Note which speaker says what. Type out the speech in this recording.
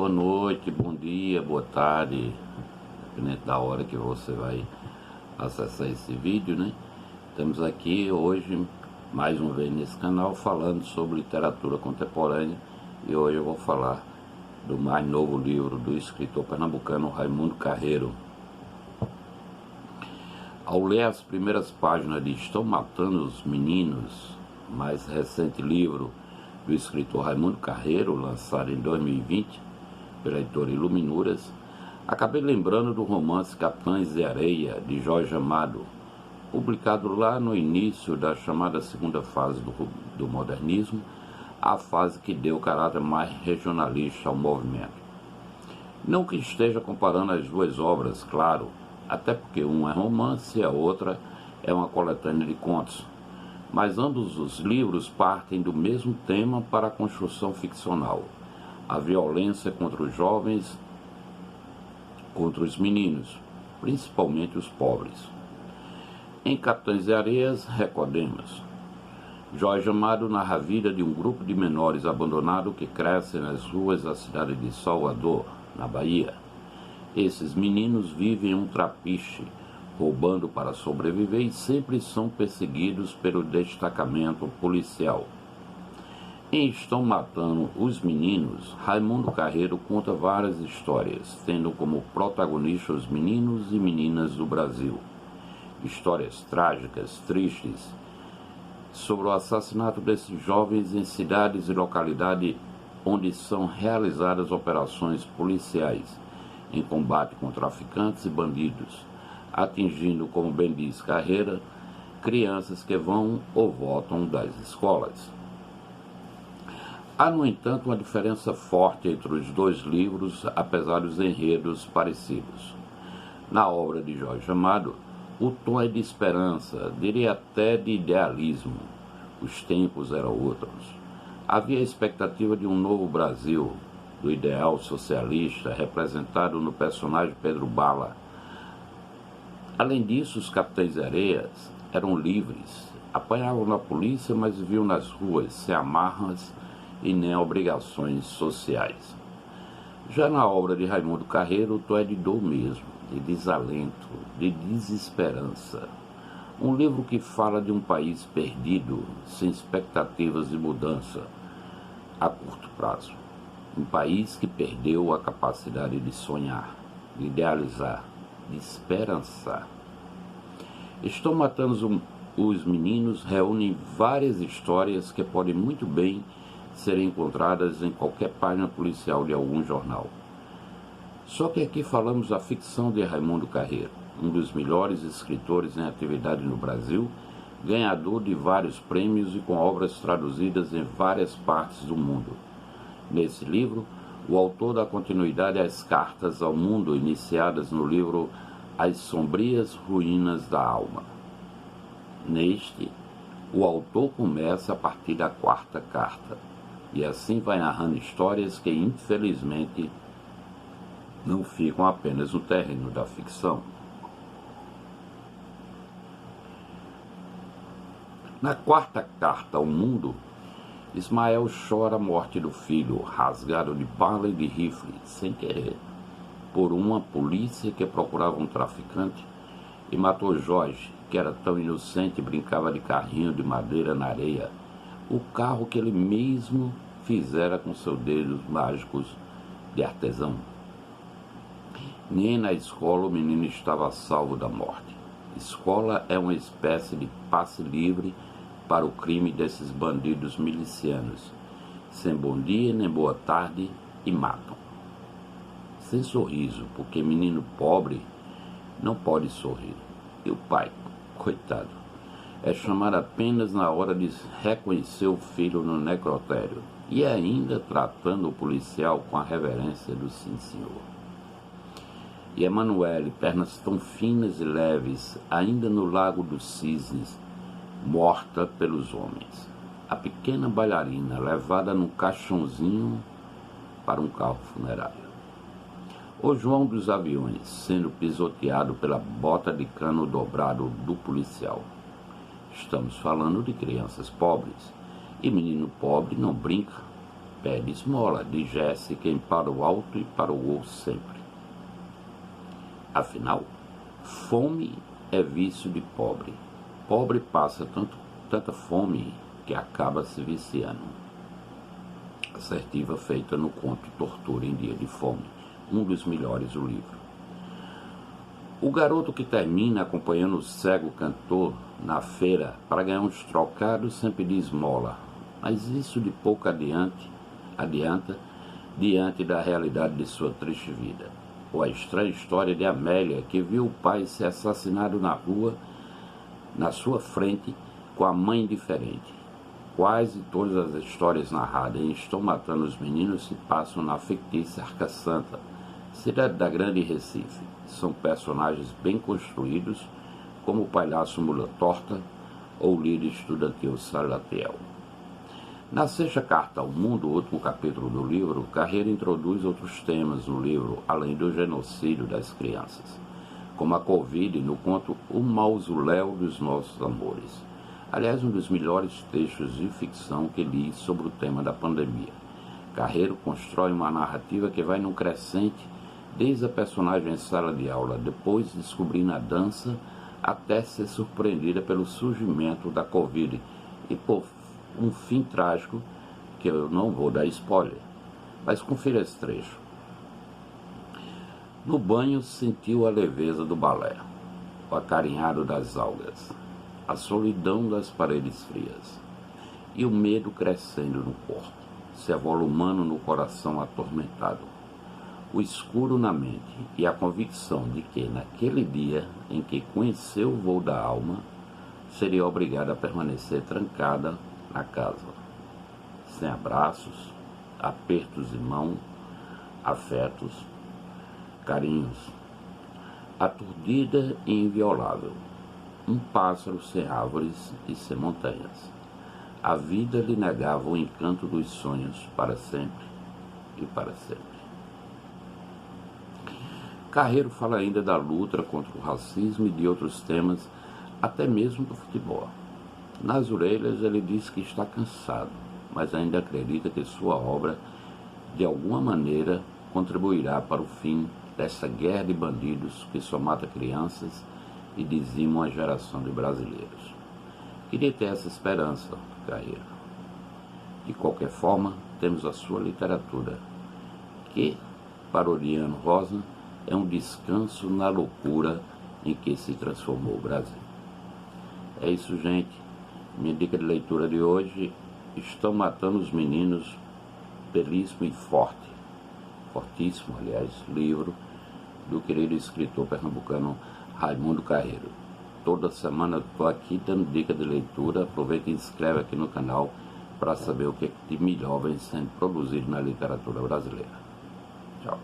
Speaker 1: Boa noite, bom dia, boa tarde, dependendo da hora que você vai acessar esse vídeo, né? Estamos aqui hoje, mais uma vez nesse canal, falando sobre literatura contemporânea. E hoje eu vou falar do mais novo livro do escritor pernambucano Raimundo Carreiro. Ao ler as primeiras páginas de Estão Matando os Meninos, mais recente livro do escritor Raimundo Carreiro, lançado em 2020 pela editora Iluminuras, acabei lembrando do romance Capitães de Areia, de Jorge Amado, publicado lá no início da chamada segunda fase do modernismo, a fase que deu caráter mais regionalista ao movimento. Não que esteja comparando as duas obras, claro, até porque uma é romance e a outra é uma coletânea de contos, mas ambos os livros partem do mesmo tema para a construção ficcional: a violência contra os jovens, contra os meninos, principalmente os pobres. Em Capitães de Areias, recordemos, Jorge Amado narra a vida de um grupo de menores abandonados que crescem nas ruas da cidade de Salvador, na Bahia. Esses meninos vivem um trapiche, roubando para sobreviver, e sempre são perseguidos pelo destacamento policial. Em Estão Matando os Meninos, Raimundo Carreiro conta várias histórias, tendo como protagonistas os meninos e meninas do Brasil. Histórias trágicas, tristes, sobre o assassinato desses jovens em cidades e localidades onde são realizadas operações policiais em combate com traficantes e bandidos, atingindo, como bem diz Carreira, crianças que vão ou voltam das escolas. Há, no entanto, uma diferença forte entre os dois livros, apesar dos enredos parecidos. Na obra de Jorge Amado, o tom é de esperança, diria até de idealismo. Os tempos eram outros. Havia a expectativa de um novo Brasil, do ideal socialista representado no personagem Pedro Bala. Além disso, os Capitães de Areias eram livres, apanhavam na polícia, mas viviam nas ruas, sem amarras e nem obrigações sociais. Já na obra de Raimundo Carreiro, o tom é de dor mesmo, de desalento, de desesperança. Um livro que fala de um país perdido, sem expectativas de mudança a curto prazo. Um país que perdeu a capacidade de sonhar, de idealizar, de esperançar. Estão Matando os Meninos reúnem várias histórias que podem muito bem serem encontradas em qualquer página policial de algum jornal. Só que aqui falamos da ficção de Raimundo Carreiro, um dos melhores escritores em atividade no Brasil, ganhador de vários prêmios e com obras traduzidas em várias partes do mundo. Nesse livro, o autor dá continuidade às cartas ao mundo iniciadas no livro As Sombrias Ruínas da Alma. Neste, o autor começa a partir da quarta carta, e assim vai narrando histórias que, infelizmente, não ficam apenas no terreno da ficção. Na quarta carta ao mundo, Ismael chora a morte do filho, rasgado de bala e de rifle, sem querer, por uma polícia que procurava um traficante e matou Jorge, que era tão inocente e brincava de carrinho de madeira na areia, o carro que ele mesmo fizera com seus dedos mágicos de artesão. Nem na escola o menino estava salvo da morte. Escola é uma espécie de passe livre para o crime desses bandidos milicianos, sem bom dia nem boa tarde, e matam. Sem sorriso, porque menino pobre não pode sorrir. E o pai, coitado, é chamado apenas na hora de reconhecer o filho no necrotério, e ainda tratando o policial com a reverência do sim senhor. E Emanuele, pernas tão finas e leves, ainda no Lago dos Cisnes, morta pelos homens. A pequena bailarina levada num caixãozinho para um carro funerário. O João dos Aviões sendo pisoteado pela bota de cano dobrado do policial. Estamos falando de crianças pobres, e menino pobre não brinca, pede esmola, digesse quem para o alto e para o gol sempre. Afinal, fome é vício de pobre. Pobre passa tanta fome que acaba se viciando. Assertiva feita no conto Tortura em Dia de Fome, um dos melhores do livro. O garoto que termina acompanhando o cego cantor na feira para ganhar uns trocados sempre diz esmola, mas isso de pouco adianta diante da realidade de sua triste vida. Ou a estranha história de Amélia, que viu o pai ser assassinado na rua, na sua frente, com a mãe diferente. Quase todas as histórias narradas em Estão Matando os Meninos se passam na fictícia Arca Santa, cidade da Grande Recife. São personagens bem construídos, como o palhaço Mula Torta ou o líder estudantil Salatiel. Na sexta carta ao mundo, último capítulo do livro, Carreiro introduz outros temas no livro, além do genocídio das crianças, como a Covid no conto O Mausoléu dos Nossos Amores. Aliás, um dos melhores textos de ficção que li sobre o tema da pandemia. Carreiro constrói uma narrativa que vai num crescente desde a personagem em sala de aula, depois descobrindo a dança, até ser surpreendida pelo surgimento da Covid e por um fim trágico que eu não vou dar spoiler, mas confira esse trecho. No banho sentiu a leveza do balé, o acarinhado das algas, a solidão das paredes frias e o medo crescendo no corpo, se avolumando no coração atormentado, o escuro na mente e a convicção de que naquele dia em que conheceu o voo da alma, seria obrigada a permanecer trancada na casa, sem abraços, apertos de mão, afetos, carinhos, aturdida e inviolável, um pássaro sem árvores e sem montanhas. A vida lhe negava o encanto dos sonhos para sempre e para sempre. Carreiro fala ainda da luta contra o racismo e de outros temas, até mesmo do futebol. Nas orelhas ele diz que está cansado, mas ainda acredita que sua obra, de alguma maneira, contribuirá para o fim dessa guerra de bandidos que só mata crianças e dizima uma geração de brasileiros. Queria ter essa esperança, Carreiro. De qualquer forma, temos a sua literatura, que, para Oriano Rosa, é um descanso na loucura em que se transformou o Brasil. É isso, gente. Minha dica de leitura de hoje: Estão Matando os Meninos, belíssimo e fortíssimo, aliás, livro do querido escritor pernambucano Raimundo Carreiro. Toda semana eu estou aqui dando dica de leitura. Aproveita e inscreve aqui no canal para saber o que de melhor vem sendo produzido na literatura brasileira. Tchau.